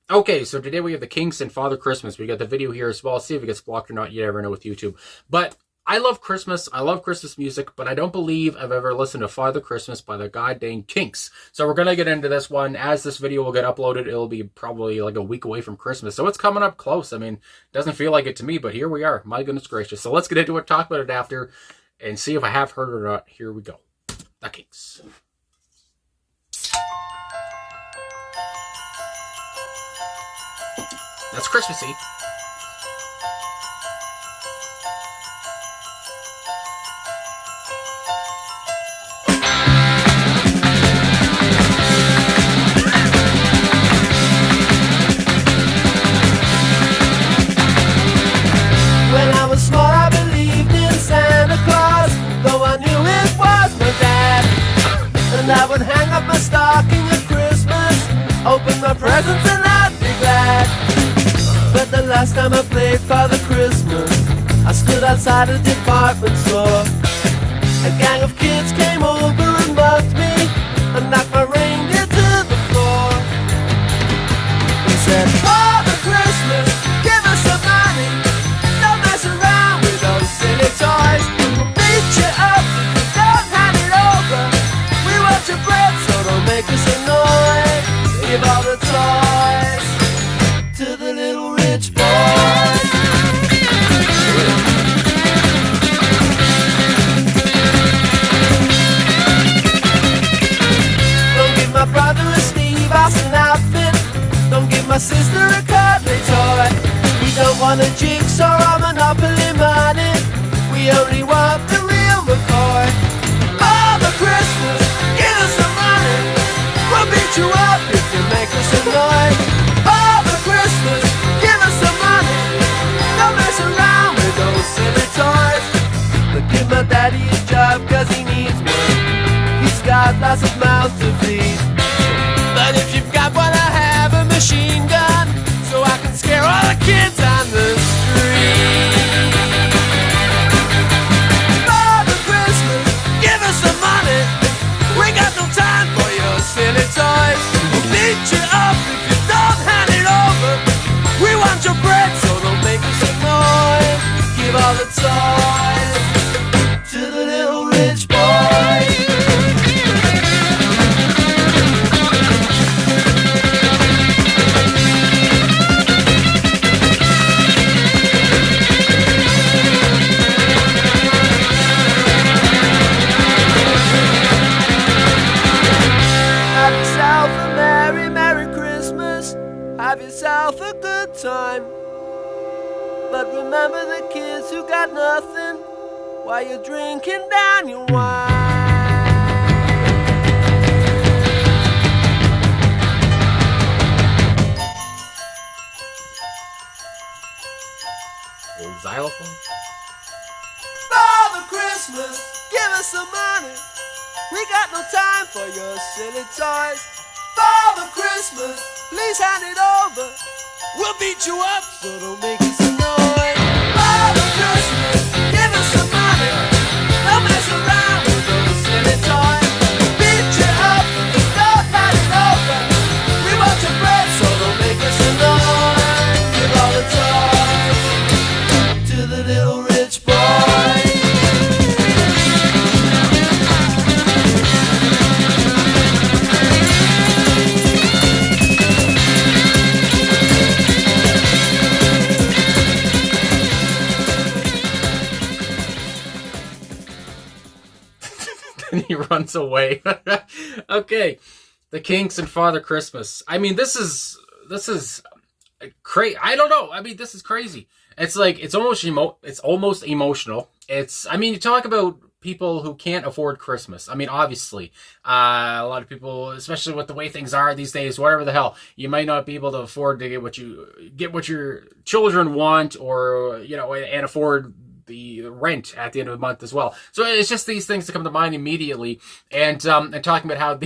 Okay, so today we have the Kinks and Father Christmas. We got the video here as well. See if it gets blocked or not. You never know with YouTube. But I love Christmas. I love Christmas music, but I don't believe I've ever listened to Father Christmas by the goddamn Kinks. So we're going to get into this one. As this video will get uploaded, it'll be probably like a week away from Christmas. So it's coming up close. I mean, doesn't feel like it to me, but here we are. My goodness gracious. So let's get into it, talk about it after, and see if I have heard it or not. Here we go. The Kinks. That's Christmassy. When I was small, I believed in Santa Claus, though I knew it was my dad. And I would hang up my stocking at Christmas, open my presents and I'd be glad. But the last time I played Father Christmas, I stood outside a department store. A gang of kids came over and mugged me and knocked my reindeer to the floor. They said, Father Christmas, give us some money. Don't mess around with those silly toys. We'll beat you up if you don't hand it over. We want your bread, so don't make us annoy. Give all the toys to the little rich boys. Don't give my brother a Steve Austin outfit. Don't give my sister a cuddly toy. We don't want a jigsaw or Monopoly money. We only want the real McCoy. Father Christmas, give us some money. We'll beat you up if you make us annoy. Father Christmas, give us some money. Don't mess around with those silly toys. But give my daddy a job cause he needs one. He's got lots of mouths to feed. But if you've got one, I have a machine gun, so I can scare all the kids on the street. Father Christmas, give us some money. We got no time for your silly toys. We'll beat you up if you don't hand it over. We want your bread, so don't make us annoy. Give all the toys to the little rich boys. Have yourself a merry, merry Christmas. Have yourself a good time. But remember the kids who got nothing while you're drinking down your wine. Old xylophone. Father Christmas, give us some money. We got no time for your silly toys. Father Christmas, please hand it over. We'll beat you up, so don't make us annoy. Father Christmas, give us some money. Don't mess around with those silly toys. We'll beat you up if you don't hand it over. We want your bread, so don't make us annoy. Give all the toys to the little rich boy. And he runs away. Okay, the Kinks and Father Christmas. I mean, this is crazy. I don't know. I mean, this is crazy. It's like it's almost emotional. I mean, you talk about people who can't afford Christmas. I mean, obviously, a lot of people, especially with the way things are these days, whatever the hell, you might not be able to afford to get what your children want, or and afford the rent at the end of the month as well. So it's just these things that come to mind immediately. And talking about how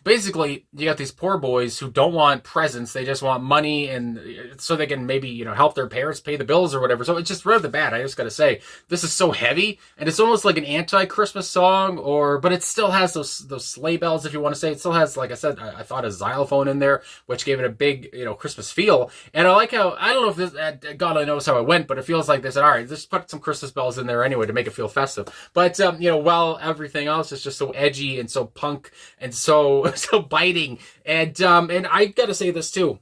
basically you got these poor boys who don't want presents, they just want money, and so they can maybe help their parents pay the bills or whatever. So it's just right off the bat, I just gotta say, this is so heavy, and it's almost like an anti-Christmas song, but it still has those sleigh bells, if you want to say. It still has, like I said, I thought a xylophone in there, which gave it a big Christmas feel. And I like how, I don't know if this, God only knows how it went, but it feels like they said, all right, just put some Christmas bells in there anyway to make it feel festive. But while everything else is just so edgy and so punk and so biting, and I gotta say this too.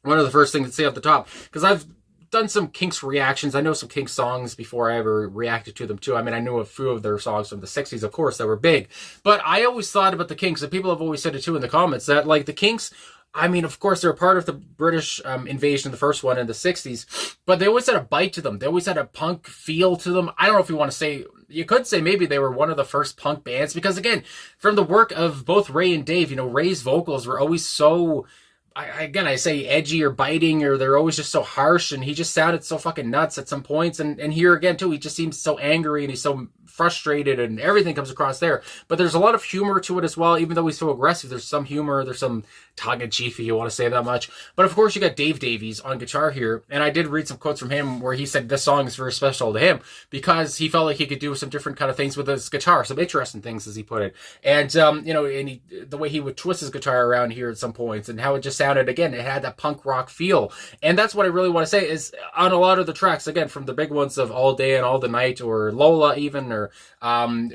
One of the first things to say off the top, because I've done some Kinks reactions. I know some Kinks songs before I ever reacted to them too. I mean, I knew a few of their songs from the 60s, of course, that were big. But I always thought about the Kinks, and people have always said it too in the comments, that like the Kinks, I mean, of course, they're a part of the British invasion, the first one in the 60s, but they always had a bite to them. They always had a punk feel to them. I don't know if you want to say, you could say maybe they were one of the first punk bands, because again, from the work of both Ray and Dave, Ray's vocals were always so, I say edgy or biting, or they're always just so harsh, and he just sounded so fucking nuts at some points. And here again too, he just seems so angry and he's so frustrated, and everything comes across there. But there's a lot of humor to it as well, even though he's so aggressive. There's some humor, there's some tongue-in-cheek, if you want to say that much. But of course, you got Dave Davies on guitar here, and I did read some quotes from him where he said this song is very special to him because he felt like he could do some different kind of things with his guitar, some interesting things, as he put it. And and the way he would twist his guitar around here at some points, and how it just sounded, again, it had that punk rock feel. And that's what I really want to say is on a lot of the tracks, again, from the big ones of All Day and All the Night, or Lola even, or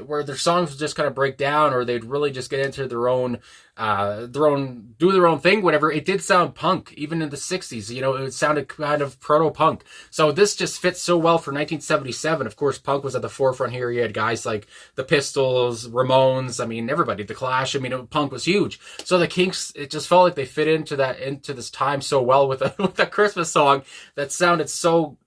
where their songs would just kind of break down, or they'd really just get into their own do their own thing, whatever. It did sound punk, even in the 60s. It sounded kind of proto-punk. So this just fits so well for 1977. Of course, punk was at the forefront here. You had guys like the Pistols, Ramones, I mean, everybody, the Clash. I mean, punk was huge. So the Kinks, it just felt like they fit into this time so well with a Christmas song that sounded so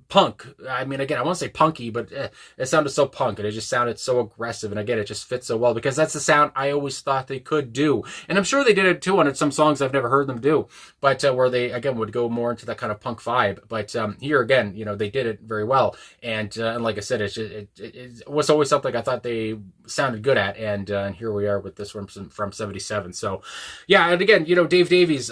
punk. I mean, again, I won't say punky, but it sounded so punk, and it just sounded so aggressive. And again, it just fits so well because that's the sound I always thought they could do. And I'm sure they did it too on some songs I've never heard them do, but where they, again, would go more into that kind of punk vibe. But here again, they did it very well. And like I said, it was always something I thought they sounded good at. And here we are with this one from 77. So yeah, and again, Dave Davies,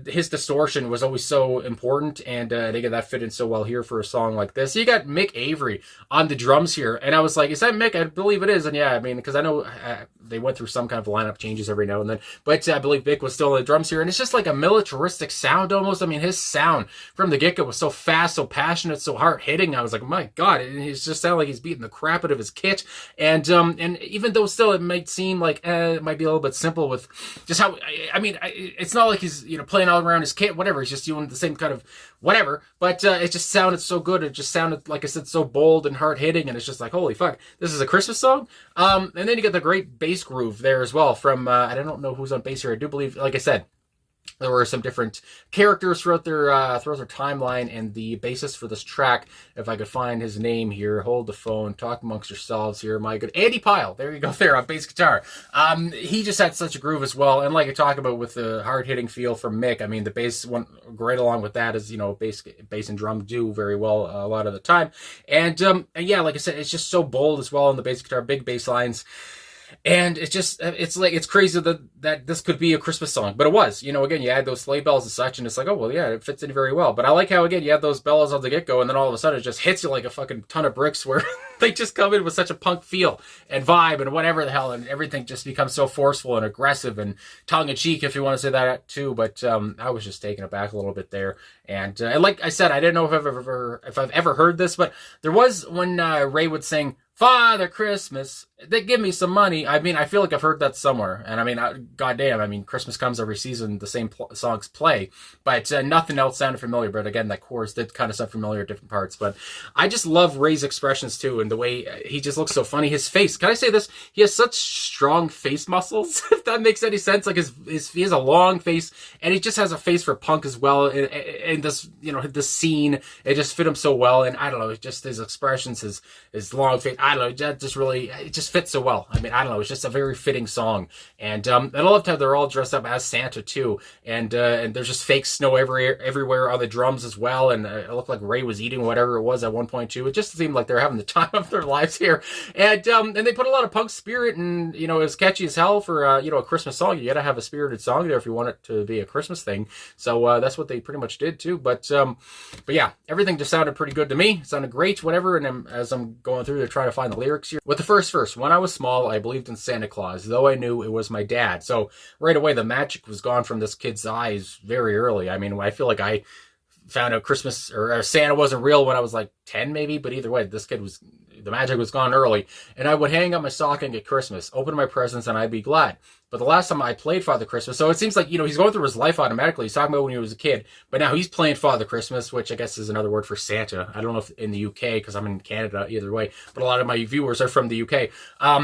his distortion was always so important. And again, that fit in so well here for a song like this. You got Mick Avery on the drums here, and I was like, is that Mick? I believe it is. And yeah, I mean, because I know they went through some kind of lineup changes every now and then, but I believe Mick was still on the drums here, and it's just like a militaristic sound almost. I mean, his sound from the get-go was so fast, so passionate, so hard-hitting. I was like, my God, it just sounded like he's beating the crap out of his kit. And even though still it might seem like it might be a little bit simple with just how, I mean, it's not like he's playing all around his kit, whatever. He's just doing the same kind of whatever, but it just sounded so good. It just sounded, like I said, so bold and hard-hitting, and it's just like, holy fuck, this is a Christmas song? And then you get the great bass groove there as well from, I don't know who's on bass here. I do believe, like I said, there were some different characters throughout their timeline, and the bassist for this track, if I could find his name here, hold the phone, talk amongst yourselves here, my good Andy Pyle, there you go, there on bass guitar. He just had such a groove as well, and like I talk about with the hard-hitting feel from Mick, I mean, the bass went great along with that, as bass and drum do very well a lot of the time. And yeah, like I said, it's just so bold as well on the bass guitar, big bass lines. And it's crazy that this could be a Christmas song, but it was, again, you add those sleigh bells and such, and it's like, oh, well, yeah, it fits in very well. But I like how, again, you had those bells on the get-go, and then all of a sudden it just hits you like a fucking ton of bricks, where they just come in with such a punk feel and vibe and whatever the hell, and everything just becomes so forceful and aggressive and tongue-in-cheek, if you want to say that too. But I was just taken aback a little bit there. And like I said, I didn't know if I've ever heard this, but there was when Ray would sing, Father Christmas, they give me some money. I mean, I feel like I've heard that somewhere. And I mean, goddamn, I mean, Christmas comes every season, the same songs play. But nothing else sounded familiar. But again, that chorus did kind of sound familiar at different parts. But I just love Ray's expressions too, and the way he just looks so funny. His face, can I say this? He has such strong face muscles, if that makes any sense. Like he has a long face, and he just has a face for punk as well. And this, this scene, it just fit him so well. And I don't know, just his expressions, his long face. I don't know, that just really, it just fits so well. I mean, I don't know, it's just a very fitting song. And I love how they're all dressed up as Santa too. And there's just fake snow everywhere on the drums as well. And it looked like Ray was eating whatever it was at one point too. It just seemed like they're having the time of their lives here. And they put a lot of punk spirit, and, you know, it's catchy as hell for, you know, a Christmas song. You gotta have a spirited song there if you want it to be a Christmas thing. So that's what they pretty much did too. But yeah, everything just sounded pretty good to me. It sounded great, whatever. And as I'm going through to try to find the lyrics here, with the first verse, when I was small, I believed in Santa Claus, though I knew it was my dad. So right away, the magic was gone from this kid's eyes very early. I mean, I feel like I found out Christmas or Santa wasn't real when I was like 10 maybe, but either way, this kid was, the magic was gone early. And I would hang up my stocking at Christmas, open my presents, and I'd be glad. But the last time I played Father Christmas, so it seems like, you know, he's going through his life automatically. He's talking about when he was a kid, but now he's playing Father Christmas, which I guess is another word for Santa. I don't know if in the UK, because I'm in Canada either way, but a lot of my viewers are from the UK.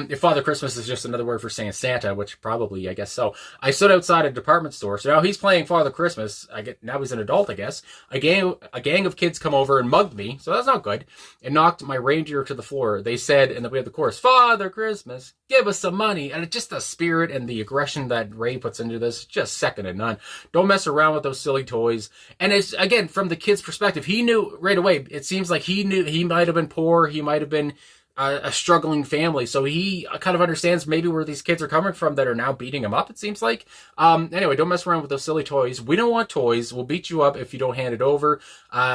If Father Christmas is just another word for saying Santa, which probably, I guess so. I stood outside a department store, so now he's playing Father Christmas. Now he's an adult, I guess. A gang of kids come over and mugged me, so that's not good, and knocked my reindeer to the floor. They said, and then we had the chorus, Father Christmas, give us some money. And it's just the spirit and the aggression that Ray puts into this, just second to none. Don't mess around with those silly toys. And it's, again, from the kid's perspective, he knew right away. It seems like he knew he might have been poor. He might have been a struggling family. So he kind of understands maybe where these kids are coming from that are now beating him up, it seems like. Anyway, don't mess around with those silly toys. We don't want toys. We'll beat you up if you don't hand it over.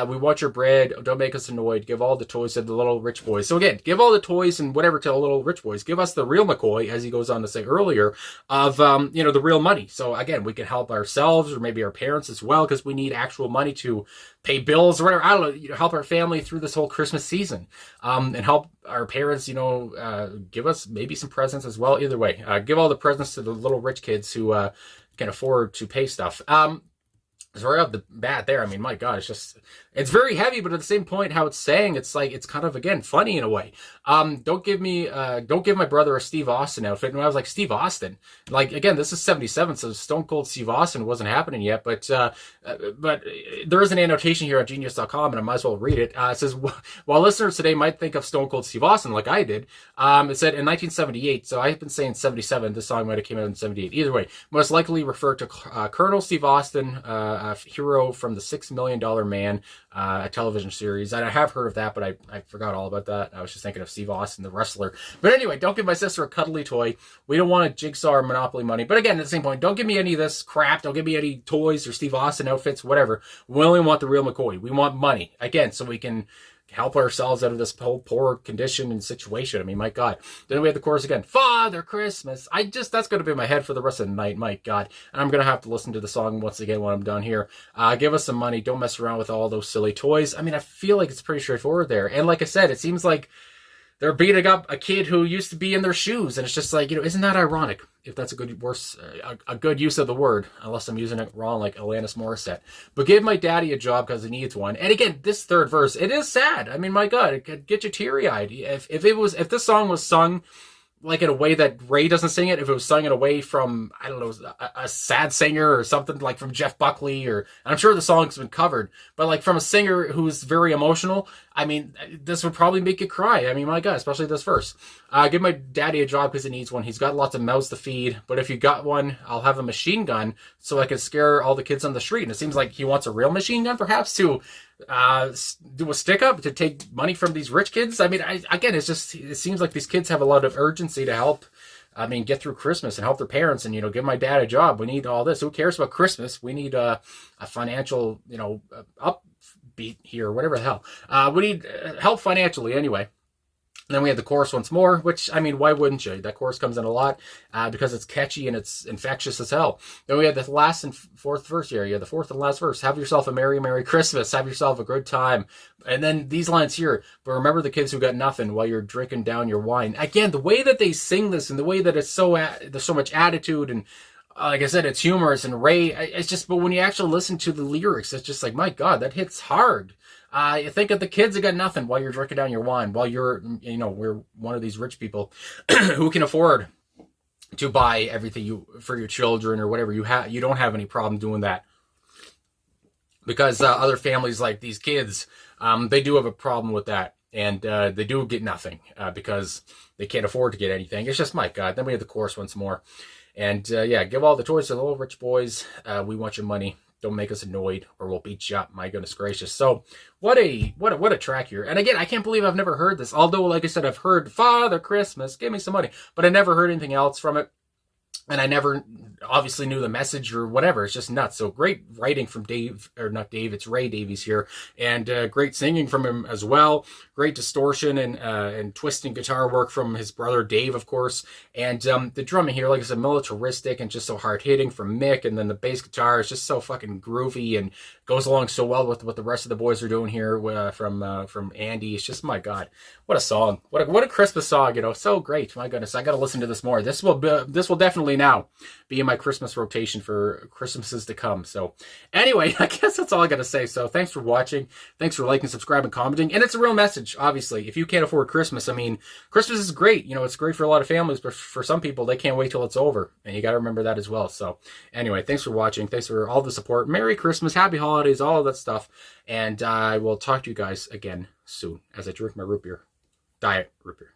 We want your bread. Don't make us annoyed. Give all the toys to the little rich boys. So again, give all the toys and whatever to the little rich boys. Give us the real McCoy, as he goes on to say earlier, of, you know, the real money. So again, we can help ourselves or maybe our parents as well, because we need actual money to pay bills or whatever. I don't know, you know, help our family through this whole Christmas season, and help our parents, you know, give us maybe some presents as well. Either way, give all the presents to the little rich kids who can afford to pay stuff. So right off the bat there, I mean, my God, it's very heavy, but at the same point, how it's saying, it's like, it's kind of, again, funny in a way. Don't give my brother a Steve Austin outfit. And I was like, Steve Austin? Like, again, this is 77, so Stone Cold Steve Austin wasn't happening yet, but there is an annotation here on Genius.com, and I might as well read it. It says, while listeners today might think of Stone Cold Steve Austin like I did, it said in 1978, so I've been saying 77, this song might have came out in 78. Either way, most likely refer to Colonel Steve Austin, hero from the $6 Million Man, a television series. And I have heard of that, but I forgot all about that. I was just thinking of Steve Austin, the wrestler. But anyway, don't give my sister a cuddly toy. We don't want a Jigsaw or Monopoly money. But again, at the same point, don't give me any of this crap. Don't give me any toys or Steve Austin outfits, whatever. We only want the real McCoy. We want money. Again, so we can help ourselves out of this whole poor condition and situation. I mean, my God. Then we have the chorus again. Father Christmas. That's going to be in my head for the rest of the night. My God. And I'm going to have to listen to the song once again when I'm done here. Give us some money. Don't mess around with all those silly toys. I mean, I feel like it's pretty straightforward there. And like I said, it seems like they're beating up a kid who used to be in their shoes. And it's just like, you know, isn't that ironic? If that's a good use of the word, unless I'm using it wrong like Alanis Morissette. But give my daddy a job because he needs one. And again, this third verse, it is sad. I mean, my God, it could get you teary-eyed. If this song was sung like in a way that Ray doesn't sing it, if it was sung in a way from, I don't know, a sad singer or something like from Jeff Buckley, or I'm sure the song's been covered, but like from a singer who's very emotional, I mean, this would probably make you cry. I mean, my God, especially this verse. Give my daddy a job because he needs one. He's got lots of mouths to feed, but if you got one, I'll have a machine gun so I can scare all the kids on the street. And it seems like he wants a real machine gun, perhaps, to do a stick up to take money from these rich kids. I mean, again, it seems like these kids have a lot of urgency to help, I mean, get through Christmas and help their parents, and, you know, give my dad a job. We need all this. Who cares about Christmas? We need a financial, you know, upbeat here, whatever the hell. We need help financially anyway. And then we have the chorus once more, which, I mean, why wouldn't you? That chorus comes in a lot because it's catchy and it's infectious as hell. Then we have the last and fourth verse here. Yeah, the fourth and last verse. Have yourself a merry, merry Christmas. Have yourself a good time. And then these lines here. But remember the kids who got nothing while you're drinking down your wine. Again, the way that they sing this and the way that there's so much attitude and, like I said, it's humorous and Ray. It's just, but when you actually listen to the lyrics, it's just like, my God, that hits hard. You think of the kids that got nothing while you're drinking down your wine, while you're, you know, we're one of these rich people who can afford to buy everything for your children or whatever. You don't have any problem doing that, because other families like these kids, they do have a problem with that. and they do get nothing because they can't afford to get anything. It's just, my God. Then we have the chorus once more. And yeah, give all the toys to the little rich boys. We want your money. Don't make us annoyed or we'll beat you up. My goodness gracious. So what a track here. And again, I can't believe I've never heard this. Although, like I said, I've heard Father Christmas, give me some money. But I never heard anything else from it. And I never obviously knew the message or whatever. It's just nuts. So great writing from Dave, or not Dave, it's Ray Davies here. And great singing from him as well. Great distortion and twisting guitar work from his brother Dave, of course. And the drumming here, like I said, militaristic and just so hard-hitting from Mick. And then the bass guitar is just so fucking groovy and goes along so well with what the rest of the boys are doing here from Andy. It's just, my God, what a song. What a Christmas song, you know. So great. My goodness, I got to listen to this more. This will definitely now be in my Christmas rotation for Christmases to come. So anyway, I guess that's all I got to say. So thanks for watching. Thanks for liking, subscribing, commenting. And it's a real message, obviously. If you can't afford Christmas, I mean, Christmas is great. You know, it's great for a lot of families, but for some people, they can't wait till it's over. And you got to remember that as well. So anyway, thanks for watching. Thanks for all the support. Merry Christmas, Happy Holidays, all of that stuff. And I will talk to you guys again soon as I drink my root beer. Diet root beer.